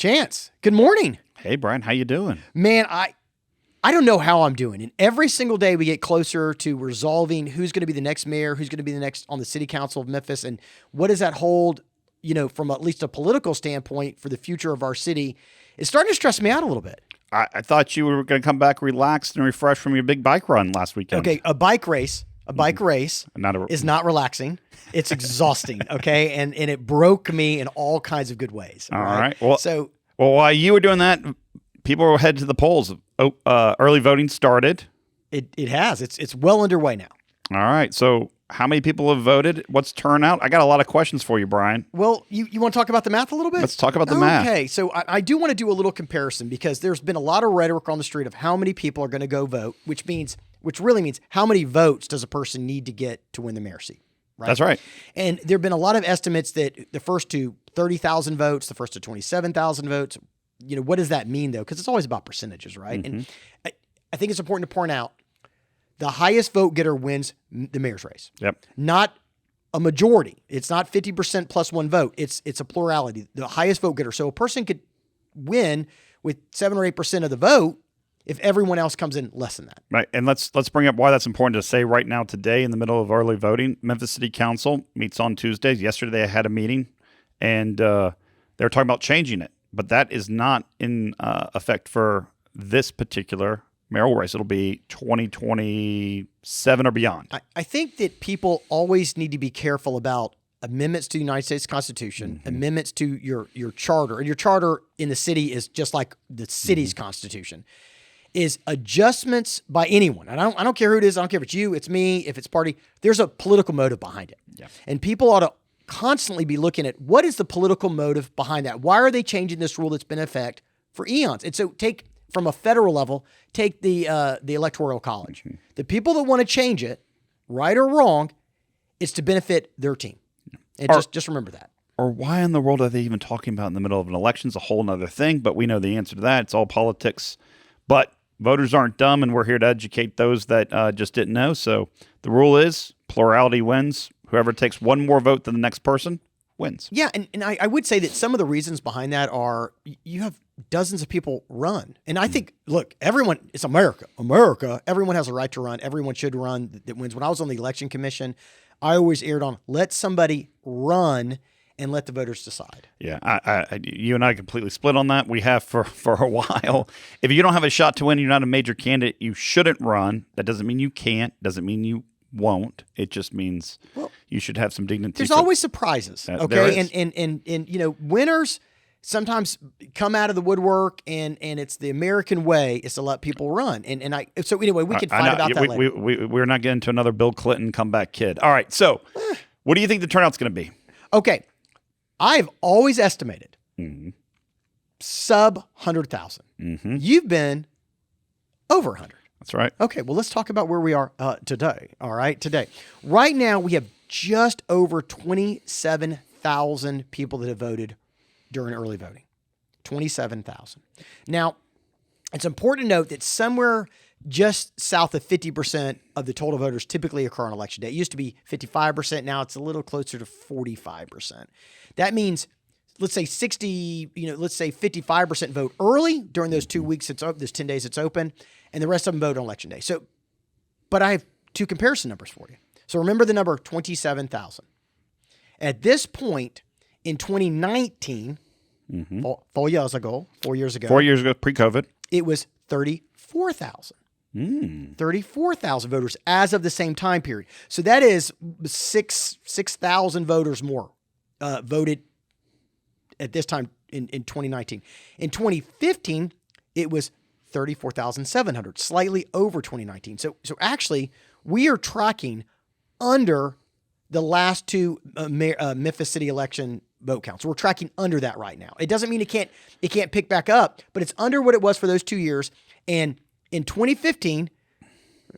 Chance, good morning. Hey, Brian, how you doing? Man, I don't know how I'm doing. And every single day we get closer to resolving who's going to be the next mayor, who's going to be the next on the city council of Memphis, and what does that hold, from at least a political standpoint for the future of our city. It's starting to stress me out a little bit. I thought you were going to come back relaxed and refreshed from your big bike run last weekend. Okay, a bike race is not relaxing. It's exhausting, okay? And it broke me in all kinds of good ways. All right. Well, while you were doing that, people were headed to the polls. Early voting started. It has. It's well underway now. All right. So how many people have voted? What's turnout? I got a lot of questions for you, Brian. Well, you want to talk about the math a little bit? Let's talk about the math. Okay. So I do want to do a little comparison because there's been a lot of rhetoric on the street of how many people are going to go vote, which really means how many votes does a person need to get to win the mayor seat. Right? That's right. And there have been a lot of estimates that the first to 30,000 votes, the first to 27,000 votes. What does that mean, though? Because it's always about percentages, right? Mm-hmm. And I think it's important to point out the highest vote getter wins the mayor's race. Yep. Not a majority. It's not 50% plus one vote. It's a plurality. The highest vote getter. So a person could win with 7 or 8% of the vote if everyone else comes in less than that. Right. And let's bring up why that's important to say right now today in the middle of early voting. Memphis City Council meets on Tuesdays. Yesterday they had a meeting and they were talking about changing it. But that is not in effect for this particular mayoral race. It'll be 2027 or beyond. I think that people always need to be careful about amendments to the United States Constitution, amendments to your charter. And your charter in the city is just like the city's constitution. Is adjustments by anyone. And I don't care who it is. I don't care if it's you, it's me, if it's party. There's a political motive behind it. Yeah. And people ought to constantly be looking at what is the political motive behind that? Why are they changing this rule that's been in effect for eons? And so take from a federal level, take the Electoral College. The people that want to change it, right or wrong, it's to benefit their team. And just remember that. Or why in the world are they even talking about in the middle of an election? It's a whole other thing, but we know the answer to that. It's all politics. But voters aren't dumb, and we're here to educate those that just didn't know. So the rule is plurality wins. Whoever takes one more vote than the next person wins. Yeah, and I would say that some of the reasons behind that are you have dozens of people run. And I think, look, it's America. Everyone has a right to run. Everyone should run that wins. When I was on the election commission, I always erred on let somebody run and let the voters decide. Yeah, you and I completely split on that. We have for a while. If you don't have a shot to win, you're not a major candidate, you shouldn't run. That doesn't mean you can't. Doesn't mean you won't. It just means you should have some dignity. There's always surprises, okay? And winners sometimes come out of the woodwork, and it's the American way is to let people run. So anyway, we can fight about that later. We're not getting to another Bill Clinton comeback kid. All right, so what do you think the turnout's going to be? Okay, I've always estimated sub 100,000. You've been over 100. That's right. Okay, well, let's talk about where we are today. All right, today. Right now, we have just over 27,000 people that have voted during early voting. 27,000. Now, it's important to note that somewhere just south of 50% of the total voters typically occur on election day. It used to be 55%. Now it's a little closer to 45%. That means, let's say 55% vote early during those 2 weeks. There's 10 days it's open, and the rest of them vote on election day. So, but I have two comparison numbers for you. So remember the number 27,000. At this point in 2019, 4 years ago, pre-COVID, it was 34,000. 34,000 voters as of the same time period. So that is 6,000 voters more voted at this time in 2019. In 2015, it was 34,700, slightly over 2019. So actually, we are tracking under the last two Memphis City election vote counts. We're tracking under that right now. It doesn't mean it can't pick back up, but it's under what it was for those 2 years. And in 2015,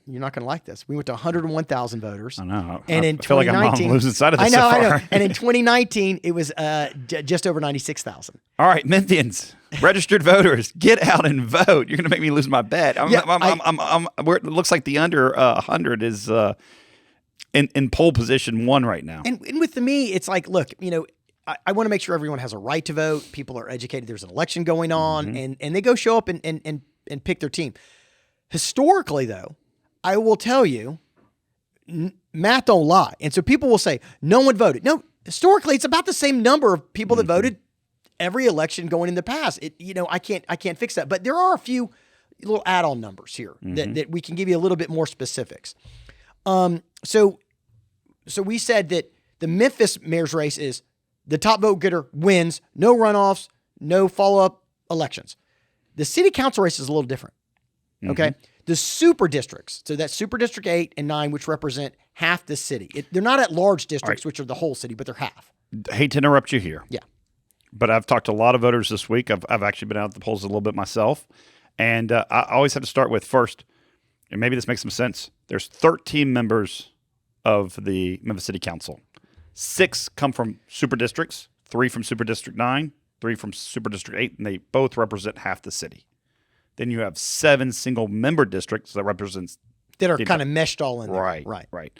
you're not going to like this. We went to 101,000 voters. I know. And in I feel like I'm on losing side of this. I know. And in 2019, it was just over 96,000. All right, Memphians, registered voters, get out and vote. You're going to make me lose my bet. It looks like the under 100 is in pole position 1 right now. And with me, it's like, look, I want to make sure everyone has a right to vote. People are educated. There's an election going on, and they go show up and pick their team. Historically, though, I will tell you, math don't lie. And so people will say, no one voted. No, historically, it's about the same number of people that voted every election going in the past. I can't fix that. But there are a few little add-on numbers here that we can give you a little bit more specifics. So we said that the Memphis mayor's race is the top vote getter wins, no runoffs, no follow-up elections. The city council race is a little different. Okay. The super districts, so that's Super District 8 and 9, which represent half the city. They're not at large districts, which are the whole city, but they're half. Hate to interrupt you here. Yeah. But I've talked to a lot of voters this week. I've actually been out at the polls a little bit myself. And I always have to start with first, and maybe this makes some sense. There's 13 members of the Memphis City Council. 6 come from super districts, 3 from Super District 9, 3 from Super District 8, and they both represent half the city. Then you have 7 single-member districts that represents that are kind of meshed all in there. Right.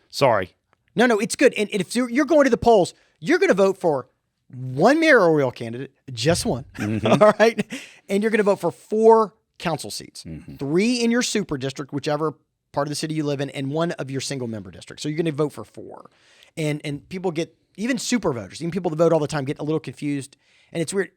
Sorry. No, it's good. And if you're going to the polls, you're going to vote for one mayoral candidate, just one. All right. And you're going to vote for 4 council seats, 3 in your super district, whichever part of the city you live in, and 1 of your single member district. So you're going to vote for 4. And people get, even super voters, even people that vote all the time, get a little confused. And it's weird.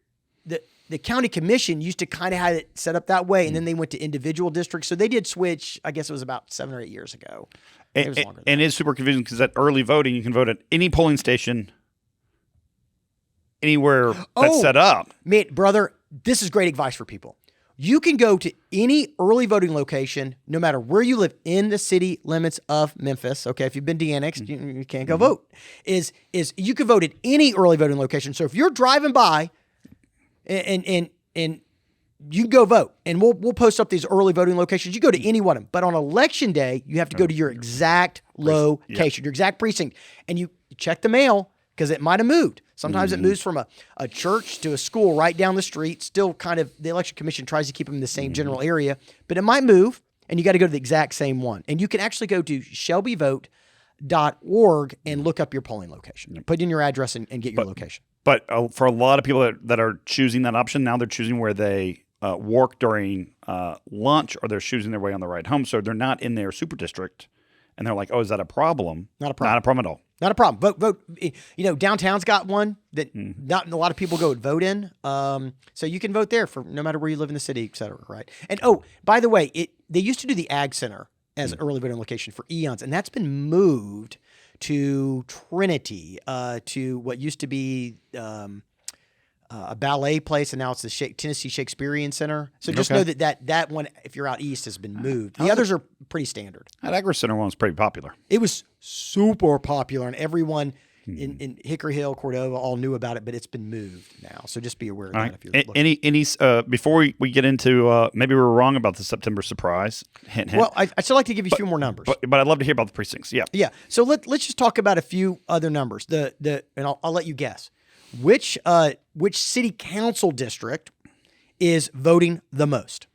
The county commission used to kind of have it set up that way, and then they went to individual districts. So they did switch, I guess it was about 7 or 8 years ago. It was longer than that. It's super confusing because at early voting, you can vote at any polling station anywhere that's set up. Man, brother, this is great advice for people. You can go to any early voting location, no matter where you live in the city limits of Memphis. Okay, if you've been de-annexed, you can't go vote. Is you can vote at any early voting location. So if you're driving by and you can go vote, and we'll post up these early voting locations. You go to any one of them, but on election day, you have to go to your exact location, your exact precinct, and you check the mail because it might have moved. Sometimes it moves from a church to a school right down the street. Still kind of, the election commission tries to keep them in the same general area, but it might move, and you got to go to the exact same one. And you can actually go to shelbyvote.org and look up your polling location. Put in your address and get your location. But for a lot of people that are choosing that option, now they're choosing where they work during lunch, or they're choosing their way on the ride home. So they're not in their super district, and they're like, oh, is that a problem? Not a problem. Not a problem at all. Not a problem. Vote. Downtown's got one that not a lot of people go and vote in. So you can vote there for no matter where you live in the city, et cetera, right? And by the way, they used to do the Ag Center as an early voting location for eons, and that's been moved to Trinity, to what used to be a ballet place, and now it's the Tennessee Shakespearean Center. So just know that one, if you're out east, has been moved. The others are pretty standard. That Agri Center one was pretty popular. It was super popular, and everyone in Hickory Hill, Cordova, all knew about it, but it's been moved now. So just be aware of that if you're looking. Any before we get into maybe we were wrong about the September surprise. Hint, hint. Well, I'd still like to give you a few more numbers. But I'd love to hear about the precincts. Yeah. Yeah. So let's just talk about a few other numbers. And I'll let you guess. Which city council district is voting the most?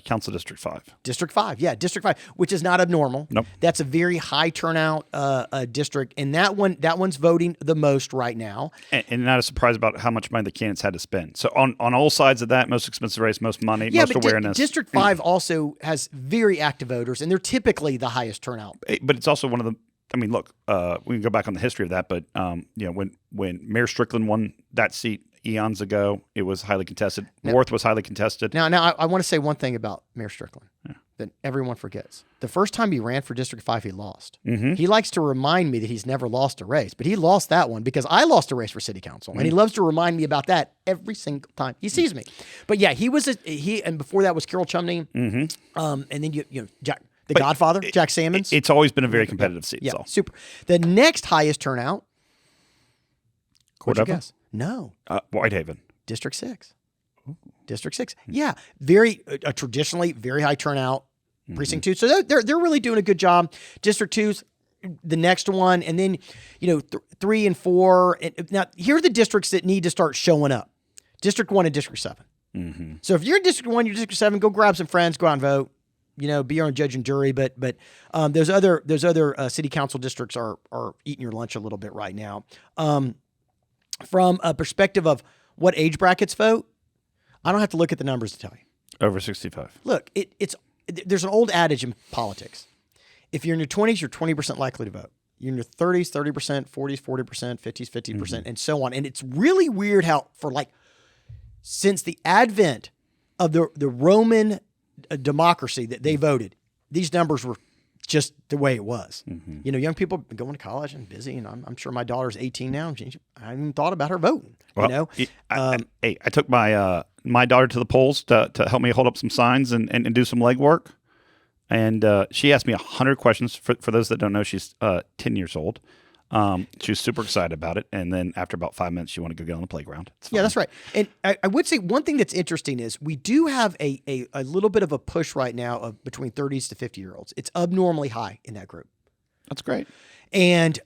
Council District 5. District 5, yeah, District 5, which is not abnormal. Nope. That's a very high turnout district, and that one's voting the most right now. And not a surprise about how much money the candidates had to spend. So on all sides of that, most expensive race, most money, most awareness. District 5 also has very active voters, and they're typically the highest turnout. But it's also one of the. I mean, look, we can go back on the history of that, but when Mayor Strickland won that seat eons ago, it was highly contested. North was highly contested. Now, I want to say one thing about Mayor Strickland that everyone forgets. The first time he ran for District 5, he lost. He likes to remind me that he's never lost a race, but he lost that one because I lost a race for city council, and he loves to remind me about that every single time he sees me. But yeah, and before that was Carol Chumney, and then Jack. Godfather, Jack Sammons. It's always been a very competitive seat. Yeah, super. The next highest turnout, Cordova? No. Whitehaven. District 6. Ooh. District 6. Yeah, very traditionally very high turnout. Precinct 2. So they're really doing a good job. District 2's the next one, and then 3 and 4. Now here are the districts that need to start showing up. District 1 and District 7. So if you're in District 1, you're District 7, go grab some friends, go out and vote. be your own judge and jury. But those other city council districts are eating your lunch a little bit right now. From a perspective of what age brackets vote, I don't have to look at the numbers to tell you. Over 65. Look, there's an old adage in politics. If you're in your 20s, you're 20% likely to vote. You're in your 30s, 30%, 40s, 40%, 50s, 50%, and so on. And it's really weird how since the advent of the Roman democracy that they voted, these numbers were just the way it was. Young people going to college and busy, and I'm sure my daughter's 18 now. And I haven't even thought about her voting. Well, I took my daughter to the polls to help me hold up some signs and do some legwork. And she asked me 100 questions. For those that don't know, she's 10 years old. She was super excited about it. And then after about 5 minutes, she wanted to go get on the playground. Yeah, that's right. And I would say one thing that's interesting is we do have a little bit of a push right now of between 30s to 50-year-olds. It's abnormally high in that group. That's great. And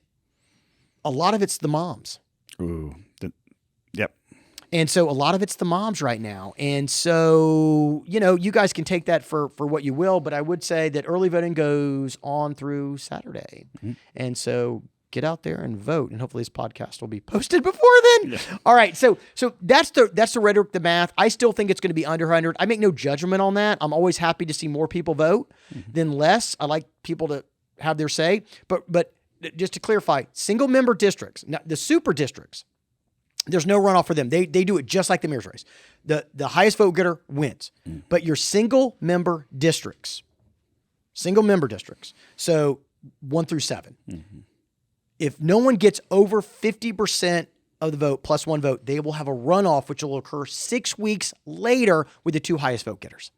a lot of it's the moms. Ooh. Yep. And so a lot of it's the moms right now. And so, you guys can take that for what you will, but I would say that early voting goes on through Saturday. And so get out there and vote, and hopefully this podcast will be posted before then. Yeah. All right, so that's the rhetoric, the math. I still think it's going to be under 100. I make no judgment on that. I'm always happy to see more people vote than less. I like people to have their say. But just to clarify, single-member districts, now the super districts, there's no runoff for them. They do it just like the mayor's race. The highest vote getter wins. But your single-member districts, so 1 through 7, if no one gets over 50% of the vote plus 1 vote, they will have a runoff, which will occur 6 weeks later with the 2 highest vote getters.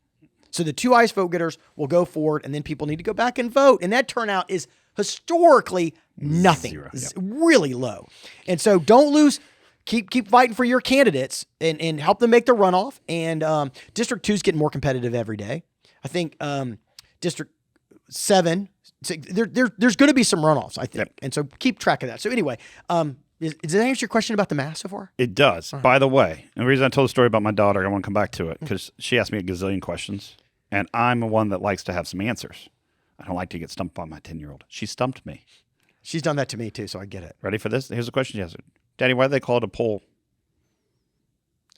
So the 2 highest vote getters will go forward, and then people need to go back and vote. And that turnout is historically nothing. Zero. It's really low. And so don't lose. Keep fighting for your candidates and help them make the runoff. And District 2 is getting more competitive every day. I think District 7, there's going to be some runoffs, I think. Yep. And so keep track of that. So anyway, does that answer your question about the math so far? It does. By the way, and the reason I told the story about my daughter, I want to come back to it because she asked me a gazillion questions, and I'm the one that likes to have some answers. I don't like to get stumped by my 10-year-old. She stumped me. She's done that to me too, so I get it. Ready for this? Here's a question she asked. Daddy, why do they call it a poll?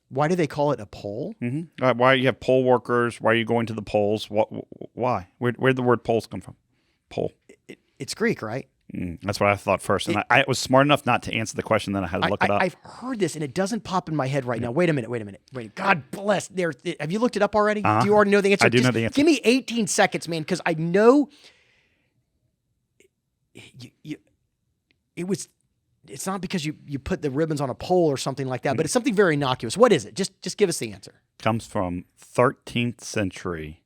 Why do they call it a poll? Why do you have poll workers? Why are you going to the polls? Why? Where did the word polls come from? Poll. It's Greek, right? That's what I thought first. And I was smart enough not to answer the question, then I had to look it up. I've heard this, and it doesn't pop in my head right now. Wait a minute. God bless. Have you looked it up already? Do you already know the answer? I do know the answer. Give me 18 seconds, man, because I know it's not because you put the ribbons on a pole or something like that, but it's something very innocuous. What is it? Just give us the answer. Comes from 13th century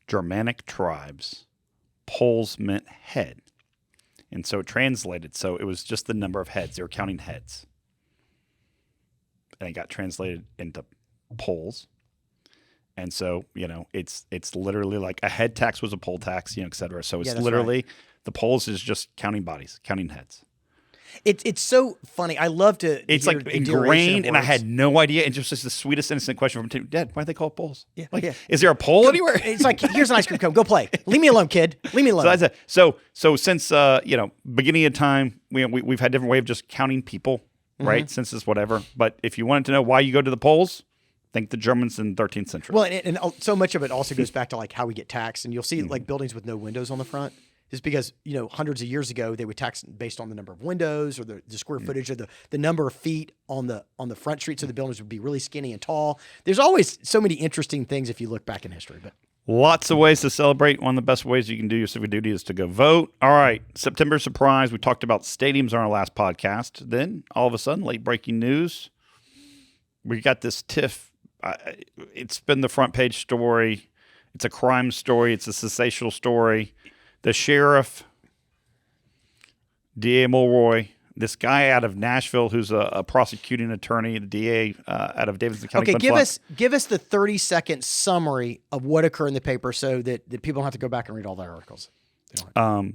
Germanic tribes. Poles meant head. And so it translated. So it was just the number of heads. They were counting heads. And it got translated into poles. And so, it's literally like a head tax was a poll tax, et cetera. So it's literally the polls is just counting bodies, counting heads. It's so funny. I love to. It's like ingrained, and I had no idea. And just the sweetest innocent question from Dad, why do they call it polls? Yeah, is there a poll anywhere? It's like, here's an ice cream cone. Go play. Leave me alone, kid. Leave me alone. So since beginning of time, we've had different way of just counting people, right? Census, whatever. But if you wanted to know why you go to the polls, think the Germans in the 13th century. Well, and so much of it also goes back to like how we get taxed, and you'll see like buildings with no windows on the front. Just because, hundreds of years ago, they would tax based on the number of windows or the square footage or the number of feet on the front street, so the buildings would be really skinny and tall. There's always so many interesting things if you look back in history. But lots of ways to celebrate. One of the best ways you can do your civic duty is to go vote. All right, September surprise. We talked about stadiums on our last podcast. Then, all of a sudden, late breaking news. We got this TIFF. It's been the front page story. It's a crime story. It's a sensational story. The sheriff, D.A. Mulroy, this guy out of Nashville who's a prosecuting attorney, the DA out of Davidson County. Okay, give us the 30-second summary of what occurred in the paper so that people don't have to go back and read all the articles. All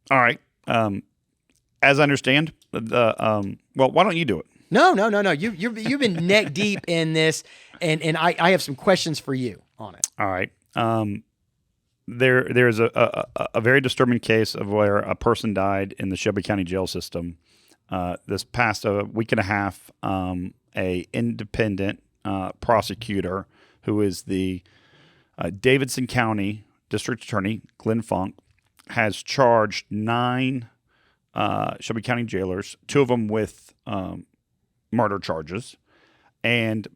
right. As I understand, well, why don't you do it? No. You've been neck deep in this, and I have some questions for you on it. All right. there's a very disturbing case of where a person died in the Shelby County jail system. This past a week and a half, a independent prosecutor who is the Davidson County District Attorney, Glenn Funk, has charged 9 Shelby County jailers, 2 of them with murder charges. And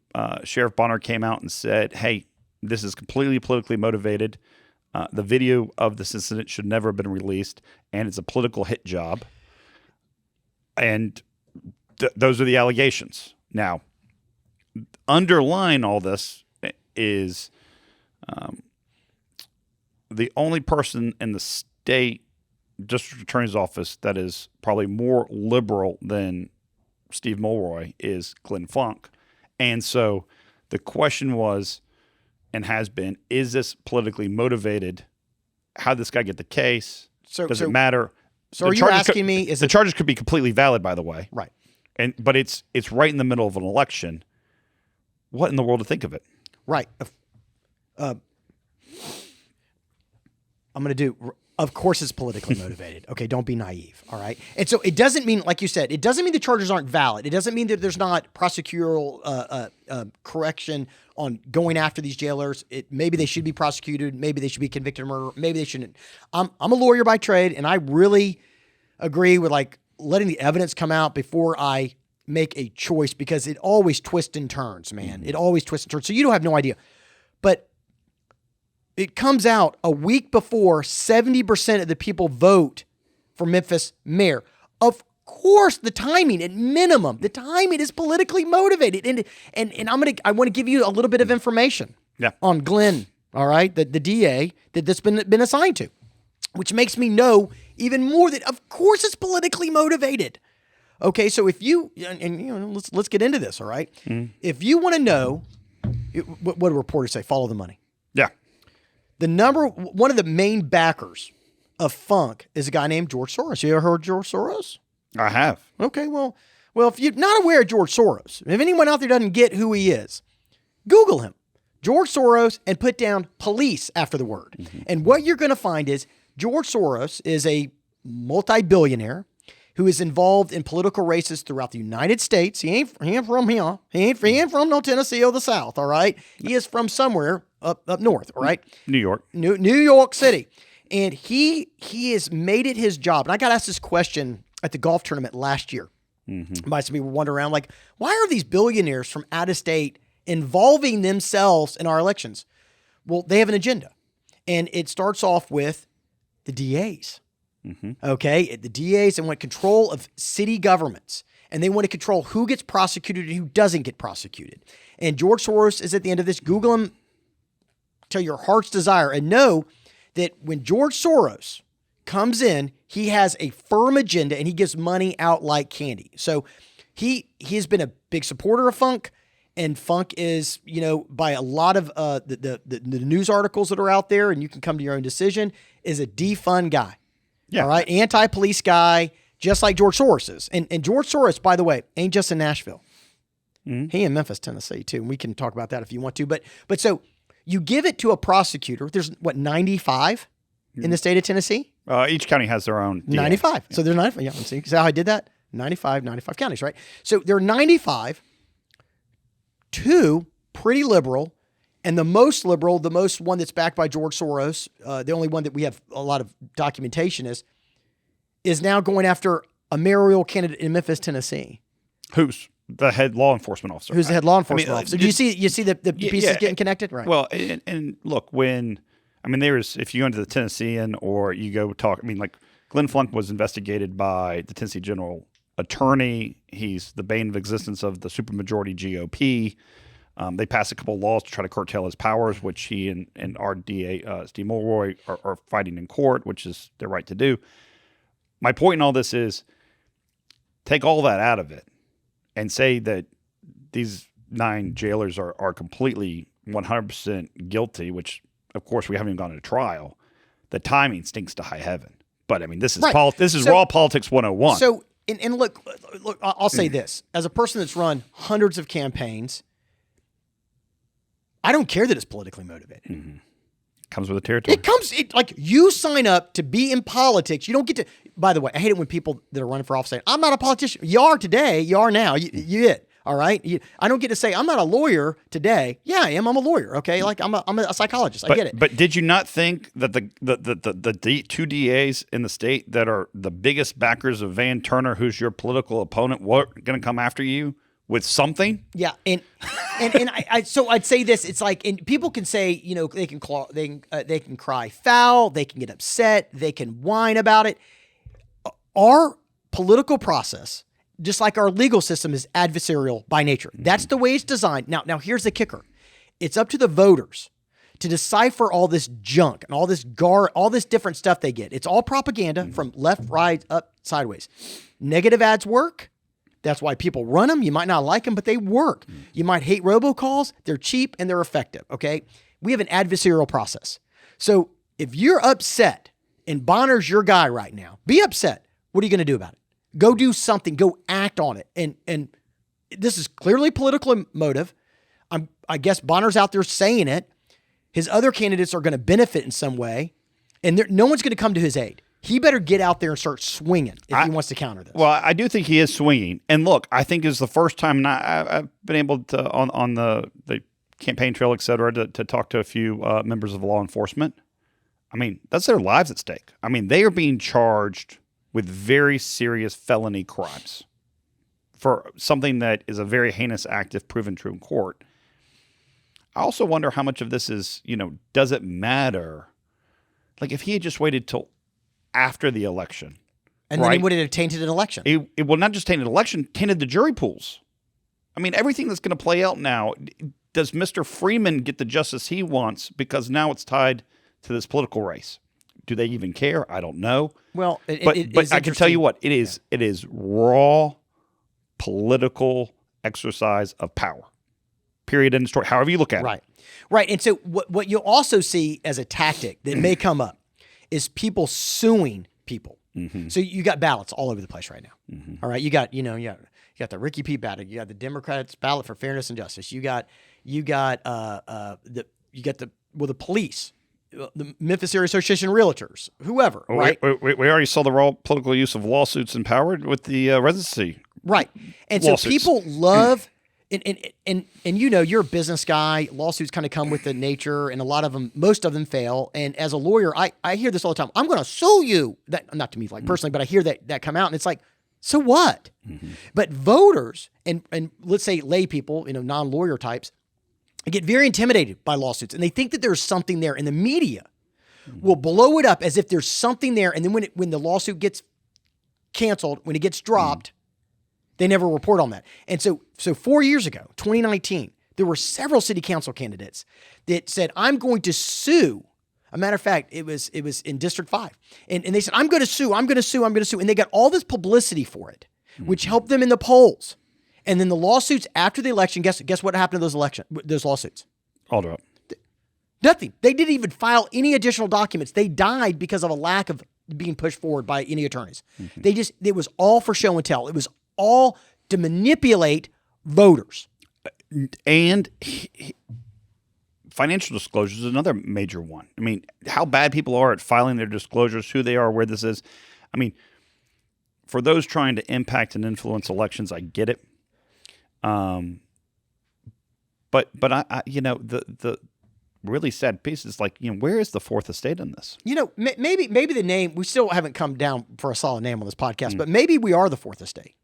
Sheriff Bonner came out and said, hey, this is completely politically motivated. The video of this incident should never have been released, and it's a political hit job. And those are the allegations. Now, underlying all this is the only person in the state district attorney's office that is probably more liberal than Steve Mulroy is Glenn Funk. And so the question was, and has been, is this politically motivated? How did this guy get the case? Does it matter? So are you asking me? The charges could be completely valid, by the way. Right. But it's right in the middle of an election. What in the world to think of it? Right. I'm going to do. Of course, it's politically motivated. Okay, don't be naive. All right. And so it doesn't mean, like you said, it doesn't mean the charges aren't valid. It doesn't mean that there's not prosecutorial correction on going after these jailers. Maybe they should be prosecuted. Maybe they should be convicted of murder. Maybe they shouldn't. I'm a lawyer by trade, and I really agree with like letting the evidence come out before I make a choice, because it always twists and turns, man. It always twists and turns. So you don't have no idea. But it comes out a week before 70% of the people vote for Memphis mayor. Of course, the timing, at minimum, the timing is politically motivated. And I want to give you a little bit of information on Glenn, all right, the DA that's been assigned to, which makes me know even more that, of course, it's politically motivated. Okay, so if you, and you know, let's get into this, all right? If you want to know, what do reporters say? Follow the money. Yeah. One of the main backers of Funk is a guy named George Soros. You ever heard of George Soros? I have. Okay, well, if you're not aware of George Soros, if anyone out there doesn't get who he is, Google him, George Soros, and put down police after the word. And what you're going to find is George Soros is a multi-billionaire who is involved in political races throughout the United States. He ain't from here. He ain't from no Tennessee or the South, all right? He is from somewhere up north, all right? New York. New York City. And he has made it his job. And I got asked this question at the golf tournament last year. By some people wonder around, like, why are these billionaires from out of state involving themselves in our elections? Well, they have an agenda. And it starts off with the DAs. Okay? The DAs, and want control of city governments. And they want to control who gets prosecuted and who doesn't get prosecuted. And George Soros is at the end of this. Google him till your heart's desire, and know that when George Soros comes in, he has a firm agenda and he gives money out like candy. So he's been a big supporter of Funk, and Funk is, you know, by a lot of the news articles that are out there, and you can come to your own decision, is a defund guy. Yeah. All right. Anti-police guy, just like George Soros is. And George Soros, by the way, ain't just in Nashville. He in Memphis, Tennessee too. And we can talk about that if you want to. But so you give it to a prosecutor. There's 95 in the state of Tennessee? Each county has their own DA. 95. Yeah. So there's 95. Yeah, see how I did that? 95 counties, right? So there are 95, 2 pretty liberal, and the most liberal, the most one that's backed by George Soros, the only one that we have a lot of documentation is now going after a mayoral candidate in Memphis, Tennessee. Who's the head law enforcement officer? Who's the head law enforcement officer? Do you see the pieces getting connected? Right. Well, and look, if you go into the Tennessean or you go talk, like Glenn Funk was investigated by the Tennessee General Attorney. He's the bane of existence of the supermajority GOP. They passed a couple of laws to try to curtail his powers, which he and our DA, Steve Mulroy, are fighting in court, which is their right to do. My point in all this is take all that out of it and say that these 9 jailers are completely 100% guilty, which, of course, we haven't even gone to trial. The timing stinks to high heaven. But, this is right. This is raw politics 101. So, and look, I'll say this. As a person that's run hundreds of campaigns, I don't care that it's politically motivated. Comes with the territory. Like you sign up to be in politics. You don't get to, by the way, I hate it when people that are running for office say, I'm not a politician. You are today. You are now. You it. All right. I don't get to say I'm not a lawyer today. Yeah, I am. I'm a lawyer. Okay. Like I'm a psychologist. I get it. But did you not think that the two DAs in the state that are the biggest backers of Van Turner, who's your political opponent, were going to come after you with something? Yeah. And so I'd say this, it's like, and people can say, they can cry foul. They can get upset. They can whine about it. Our political process, just like our legal system, is adversarial by nature. That's the way it's designed. Now here's the kicker. It's up to the voters to decipher all this junk and all this different stuff they get. It's all propaganda from left, right, up, sideways. Negative ads work. That's why people run them. You might not like them, but they work. You might hate robocalls. They're cheap and they're effective, okay? We have an adversarial process. So if you're upset and Bonner's your guy right now, be upset. What are you going to do about it? Go do something. Go act on it. And this is clearly political motive. I guess Bonner's out there saying it. His other candidates are going to benefit in some way, and no one's going to come to his aid. He better get out there and start swinging if he wants to counter this. Well, I do think he is swinging. And look, I think it's the first time I've been able to, on the campaign trail, et cetera, to talk to a few members of law enforcement. I mean, that's their lives at stake. I mean, they are being charged with very serious felony crimes for something that is a very heinous act if proven true in court. I also wonder how much of this is, does it matter? Like if he had just waited till after the election. And then he would have tainted an election. It will not just tainted an election, tainted the jury pools. I mean, everything that's going to play out now, does Mr. Freeman get the justice he wants because now it's tied to this political race? Do they even care? I don't know. Well, but I can tell you what, it is raw political exercise of power. Period. End of story. However you look at it. Right. And so what you'll also see as a tactic that may come up is people suing people. Mm-hmm. So you got ballots all over the place right now. Mm-hmm. All right. You got the Ricky P. ballot. You got the Democrats ballot for fairness and justice. You got the police. The Memphis Area Association of Realtors, whoever, right? We already saw the raw political use of lawsuits empowered with the residency. Right. And lawsuits. So people love, and you're a business guy. Lawsuits kind of come with the nature, and most of them fail. And as a lawyer, I hear this all the time. I'm going to sue you. That, not to me like personally, but I hear that come out, and it's like, so what? Mm-hmm. But voters and let's say lay people, non-lawyer types, get very intimidated by lawsuits, and they think that there's something there, and the media will blow it up as if there's something there. And then when the lawsuit gets canceled, when it gets dropped, they never report on that. And so 4 years ago, 2019, there were several city council candidates that said, I'm going to sue. A matter of fact, it was in District 5. And they said, I'm going to sue. And they got all this publicity for it, which helped them in the polls. And then the lawsuits after the election, guess what happened to those lawsuits? All dropped. Nothing. They didn't even file any additional documents. They died because of a lack of being pushed forward by any attorneys. Mm-hmm. It was all for show and tell. It was all to manipulate voters. And financial disclosures is another major one. I mean, how bad people are at filing their disclosures, who they are, where this is. I mean, for those trying to impact and influence elections, I get it. But I the really sad piece is like, where is the fourth estate in this? Maybe the name, we still haven't come down for a solid name on this podcast, but maybe we are the fourth estate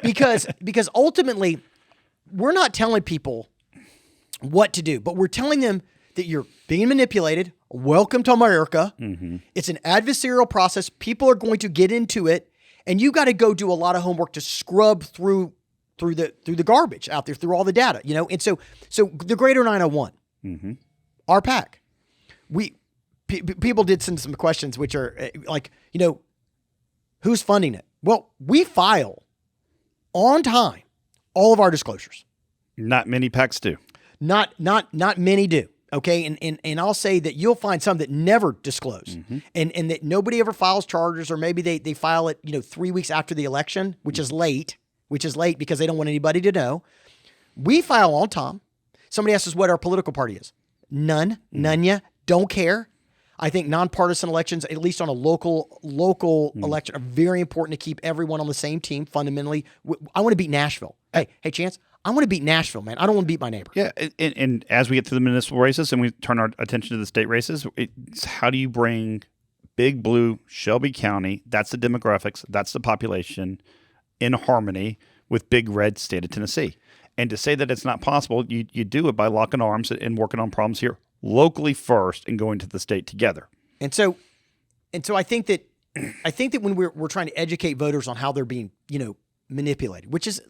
because ultimately we're not telling people what to do, but we're telling them that you're being manipulated. Welcome to America. Mm-hmm. It's an adversarial process. People are going to get into it, and you got to go do a lot of homework to scrub through the garbage out there, through all the data, And so the Greater 901, mm-hmm. our PAC, people did send some questions, which are like, who's funding it? Well, we file on time all of our disclosures. Not many PACs do. Not many do. Okay. And I'll say that you'll find some that never disclose, mm-hmm. and that nobody ever files charges, or maybe they file it, 3 weeks after the election, which is late because they don't want anybody to know. We file on time. Somebody asks us what our political party is. None ya don't care. I think nonpartisan elections, at least on a local election, are very important to keep everyone on the same team. Fundamentally, I want to beat Nashville. Hey, Chance, I want to beat Nashville, man. I don't want to beat my neighbor. Yeah, and as we get to the municipal races and we turn our attention to the state races, it's how do you bring Big Blue, Shelby County, that's the demographics, that's the population, in harmony with Big Red state of Tennessee. And to say that it's not possible, you do it by locking arms and working on problems here locally first and going to the state together. And so I think that when we're trying to educate voters on how they're being, manipulated, which is,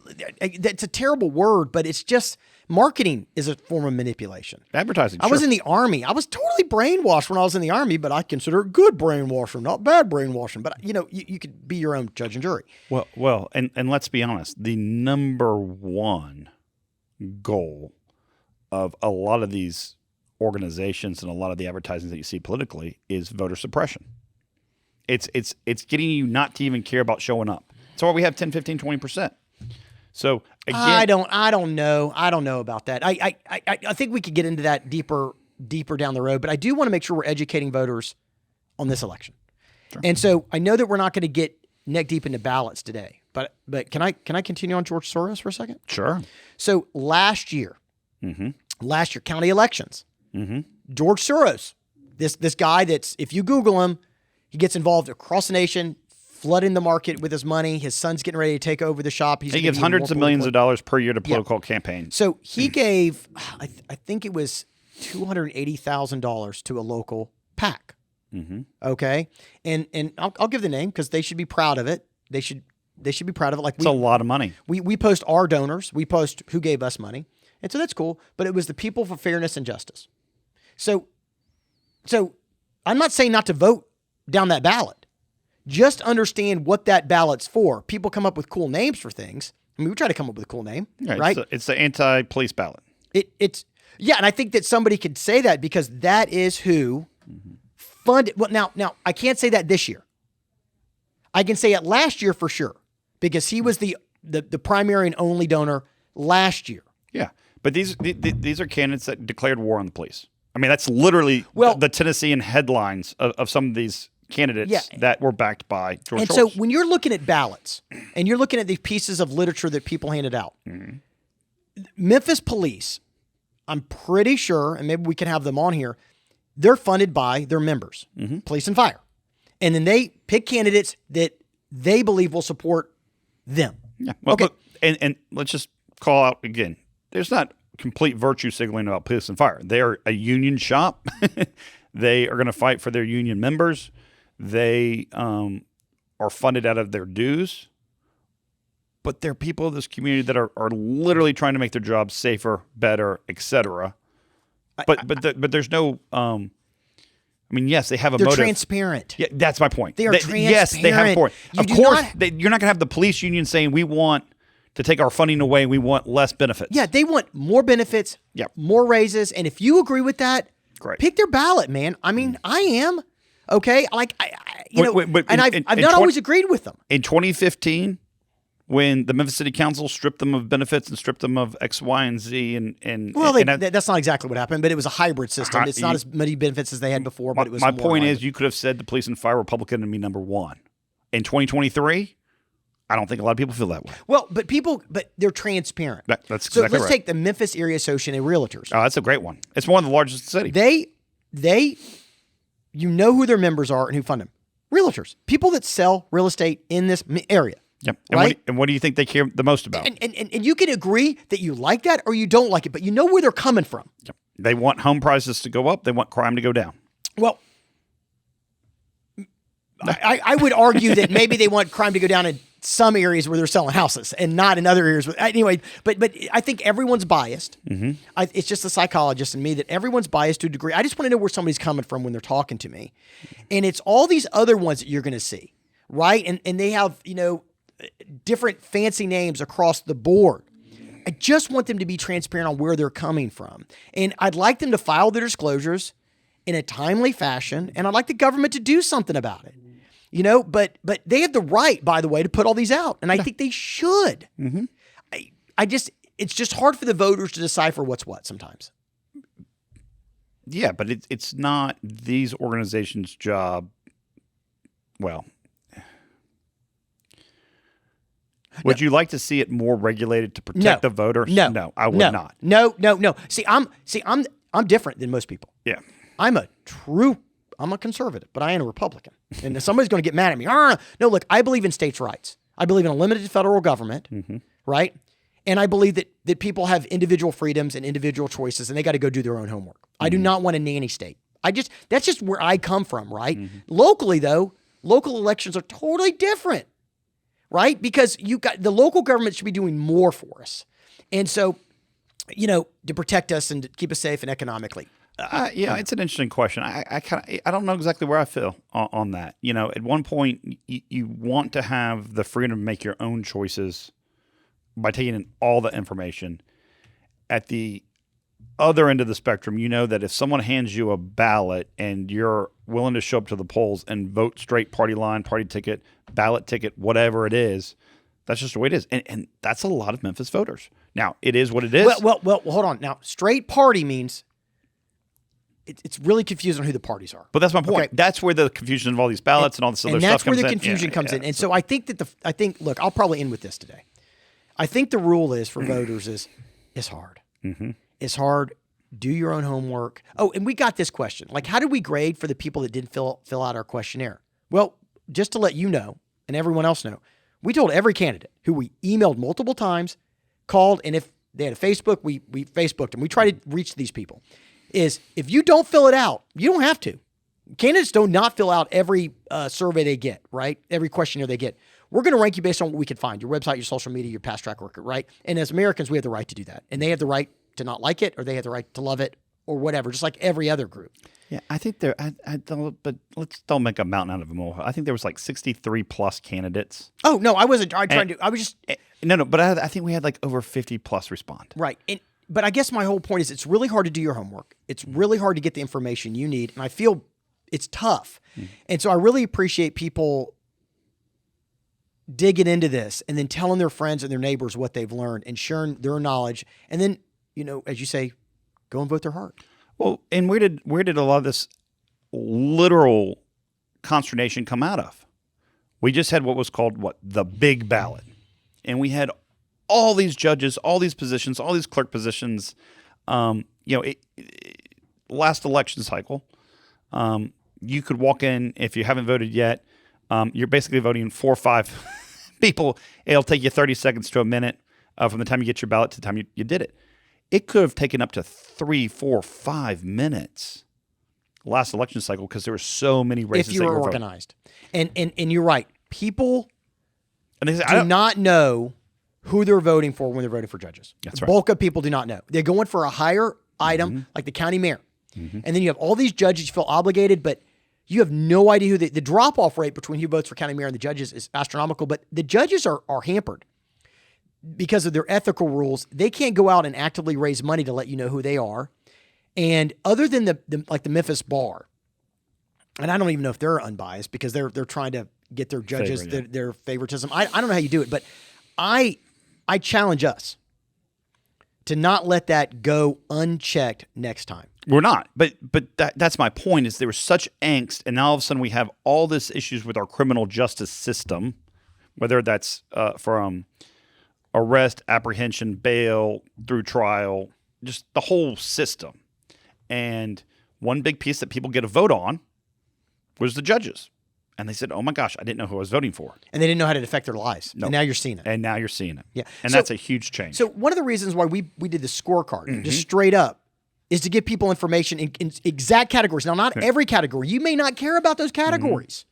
that's a terrible word, but it's just, marketing is a form of manipulation. Advertising. I was in the Army. I was totally brainwashed when I was in the Army, but I consider it good brainwashing, not bad brainwashing. But you could be your own judge and jury. Well, and let's be honest, the number one goal of a lot of these organizations and a lot of the advertising that you see politically is voter suppression. It's getting you not to even care about showing up. That's why we have 10, 15, 20%. So again, I don't know about that. I think we could get into that deeper down the road, but I do want to make sure we're educating voters on this election. Sure. And so I know that we're not going to get neck deep into ballots today, but can I continue on George Soros for a second? Sure. So last year, county elections, George Soros, this guy that's, if you Google him, he gets involved across the nation, flooding the market with his money. His son's getting ready to take over the shop. He gives hundreds of millions of dollars per year to political campaigns. So he gave, I think it was $280,000 to a local PAC. Okay, and I'll give the name because they should be proud of it. They should be proud of it. Like it's a lot of money. We post our donors. We post who gave us money, and so that's cool. But it was the People for Fairness and Justice. So I'm not saying not to vote down that ballot. Just understand what that ballot's for. People come up with cool names for things. I mean, we try to come up with a cool name, right? It's the anti-police ballot. It's and I think that somebody could say that because that is who funded. Well, now I can't say that this year. I can say it last year for sure because he was the primary and only donor last year. Yeah, but these are candidates that declared war on the police. I mean, that's literally the Tennessean headlines of some of these candidates that were backed by George Soros. And so when you're looking at ballots and you're looking at these pieces of literature that people handed out, Memphis police, I'm pretty sure, and maybe we can have them on here, they're funded by their members, police and fire. And then they pick candidates that they believe will support them. Yeah. Well, okay. Look, and let's just call out again, there's not complete virtue signaling about police and fire. They are a union shop. They are going to fight for their union members. They are funded out of their dues. But they're people of this community that are literally trying to make their jobs safer, better, etc. But there's no. I mean, yes, they have a motive. They're transparent. Yeah, that's my point. They are transparent. Yes, they have a point. Of course, you're not going to have the police union saying we want to take our funding away. We want less benefits. Yeah, they want more benefits, more raises, and if you agree with that, pick their ballot, man. I mean, I am okay. Like I've not always agreed with them. In 2015, when the Memphis City Council stripped them of benefits and stripped them of X, Y, and Z, that's not exactly what happened, but it was a hybrid system. It's not as many benefits as they had before, but it was. My point is, you could have said the police and fire were public enemy number one. In 2023, I don't think a lot of people feel that way. Well, but they're transparent. That's so exactly let's take the Memphis Area Association of Realtors. Oh, that's a great one. It's one of the largest in the city. They, you know who their members are and who fund them. Realtors, people that sell real estate in this area. Yep. Right? And what do you think they care the most about? And you can agree that you like that or you don't like it, but you know where they're coming from. Yep. They want home prices to go up. They want crime to go down. Well, I would argue that maybe they want crime to go down in some areas where they're selling houses and not in other areas. Anyway, but I think everyone's biased. It's just the psychologist in me that everyone's biased to a degree. I just want to know where somebody's coming from when they're talking to me. And it's all these other ones that you're going to see, right? And they have, different fancy names across the board. I just want them to be transparent on where they're coming from. And I'd like them to file their disclosures in a timely fashion, and I'd like the government to do something about it. But they have the right, by the way, to put all these out, and I think they should. It's just hard for the voters to decipher what's what sometimes. Yeah, but it's not these organizations' job. Well, would you like to see it more regulated to protect the voters? No, I would not. No. See, I'm different than most people. Yeah. I'm a conservative, but I am a Republican. And somebody's going to get mad at me. No, look, I believe in states' rights. I believe in a limited federal government, right? And I believe that people have individual freedoms and individual choices, and they got to go do their own homework. I do not want a nanny state. That's just where I come from, right? Locally, though, local elections are totally different, right? Because the local government should be doing more for us. And so, to protect us and to keep us safe and economically. It's an interesting question. I don't know exactly where I feel on that. At one point, you want to have the freedom to make your own choices by taking in all the information. At the other end of the spectrum, that if someone hands you a ballot and you're willing to show up to the polls and vote straight party line, party ticket, ballot ticket, whatever it is, that's just the way it is. And that's a lot of Memphis voters. Now, it is what it is. Well, hold on. Now, straight party means it's really confusing on who the parties are. But that's my point. Okay. That's where the confusion of all these ballots and all this other stuff comes in. And that's where the confusion comes in. And so I think look, I'll probably end with this today. I think the rule is for voters is it's hard. It's hard. Do your own homework. Oh, and we got this question. Like, how do we grade for the people that didn't fill out our questionnaire? Well, just to let you know and everyone else know, we told every candidate who we emailed multiple times, called, and if they had a Facebook, we Facebooked them. We try to reach these people. Is if you don't fill it out, you don't have to. Candidates do not fill out every survey they get, right? Every questionnaire they get. We're going to rank you based on what we can find, your website, your social media, your past track record, right? And as Americans, we have the right to do that. And they have the right to not like it, or they have the right to love it, or whatever, just like every other group. Yeah, I think but let's don't make a mountain out of a molehill. I think there was like 63 plus candidates. Oh, no, I wasn't I was just. No, but I think we had like over 50 plus respond. Right. But I guess my whole point is it's really hard to do your homework. It's really hard to get the information you need. And I feel it's tough. And so I really appreciate people digging into this and then telling their friends and their neighbors what they've learned and sharing their knowledge. And then, as you say, go and vote their heart. Well, and where did a lot of this literal consternation come out of? We just had what was called the big ballot. And we had all these judges, all these positions, all these clerk positions. Last election cycle, you could walk in if you haven't voted yet. You're basically voting 4 or 5 people. It'll take you 30 seconds to a minute from the time you get your ballot to the time you did it. It could have taken up to 3, 4, 5 minutes last election cycle because there were so many races. If you were organized, and you're right, people do not know who they're voting for when they're voting for judges. That's the right. Bulk of people do not know. They're going for a higher item, like the county mayor, and then you have all these judges. You feel obligated, but you have no idea who the drop-off rate between who votes for county mayor and the judges is astronomical. But the judges are hampered because of their ethical rules. They can't go out and actively raise money to let you know who they are. And other than the Memphis bar, and I don't even know if they're unbiased because they're trying to get their judges their favoritism. I don't know how you do it, but I challenge us to not let that go unchecked next time. We're not, but that's my point. Is there was such angst, and now all of a sudden we have all this issues with our criminal justice system, whether that's from arrest, apprehension, bail, through trial, just the whole system. And one big piece that people get a vote on was the judges. And they said, oh my gosh, I didn't know who I was voting for. And they didn't know how to affect their lives. Nope. And now you're seeing it. And now you're seeing it. Yeah. And that's a huge change. So one of the reasons why we did the scorecard, just straight up, is to give people information in exact categories. Now, not every category. You may not care about those categories.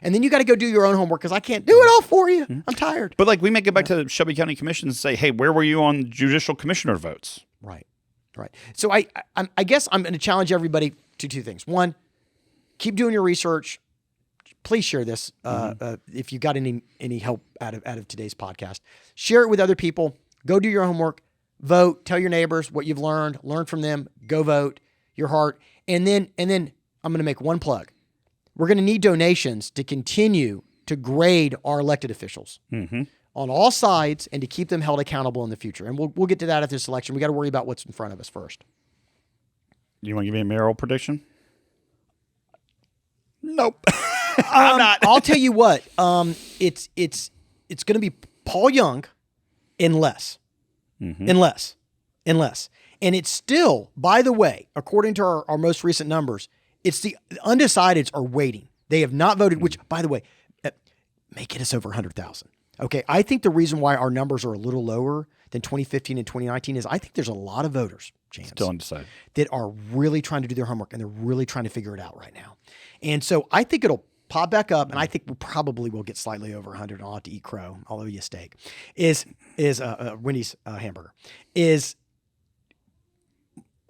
And then you got to go do your own homework because I can't do it all for you. I'm tired. But we may get back to the Shelby County Commission and say, hey, where were you on judicial commissioner votes? Right. So I guess I'm going to challenge everybody to 2 things. One, keep doing your research. Please share this if you got any help out of today's podcast. Share it with other people. Go do your homework. Vote. Tell your neighbors what you've learned. Learn from them. Go vote your heart. And then I'm going to make one plug. We're going to need donations to continue to grade our elected officials on all sides and to keep them held accountable in the future. And we'll get to that at this election. We got to worry about what's in front of us first. You want to give me a mayoral prediction? Nope. I'm not. I'll tell you what. It's going to be Paul Young, unless. And it's still, by the way, according to our most recent numbers, it's the undecideds are waiting. They have not voted, which, by the way, may get us over 100,000. Okay, I think the reason why our numbers are a little lower than 2015 and 2019 is I think there's a lot of voters, Chance, still undecided, that are really trying to do their homework and they're really trying to figure it out right now. And so I think it'll pop back up, and I think we probably will get slightly over 100. I'll have to eat crow. I'll owe you a steak. Is Wendy's hamburger. I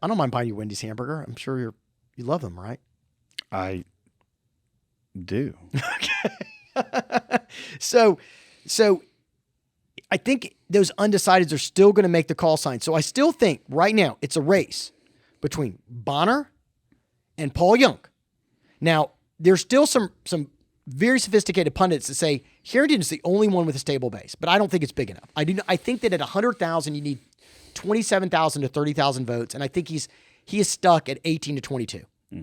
don't mind buying you Wendy's hamburger. I'm sure you love them, right? I do. Okay. So I think those undecideds are still going to make the call sign. So I still think right now it's a race between Bonner and Paul Young. Now, there's still some very sophisticated pundits that say Harrington is the only one with a stable base, but I don't think it's big enough. I think that at 100,000 you need 27,000 to 30,000 votes, and I think he is stuck at 18 to 22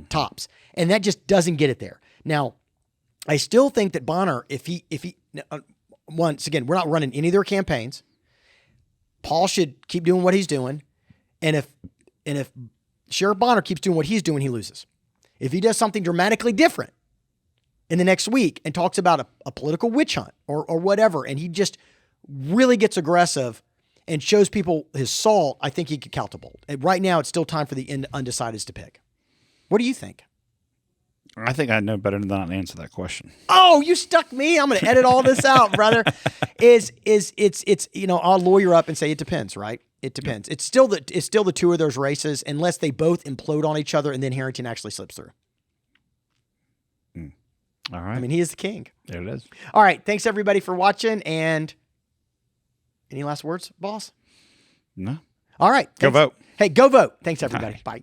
tops, and that just doesn't get it there. Now, I still think that Bonner, if he once again, we're not running any of their campaigns. Paul should keep doing what he's doing, and if Sheriff Bonner keeps doing what he's doing, he loses. If he does something dramatically different in the next week and talks about a political witch hunt or whatever, and he just really gets aggressive and shows people his salt, I think he could catapult. And right now, it's still time for the undecideds to pick. What do you think? I think I know better than not to answer that question. Oh, you stuck me. I'm going to edit all this out, brother. It's I'll lawyer up and say it depends, right? It depends. It's still the two of those races, unless they both implode on each other and then Harrington actually slips through. All right. I mean, he is the king. There it is. All right. Thanks everybody for watching. And any last words, boss? No. All right. Go vote. Hey, go vote. Thanks everybody. Bye.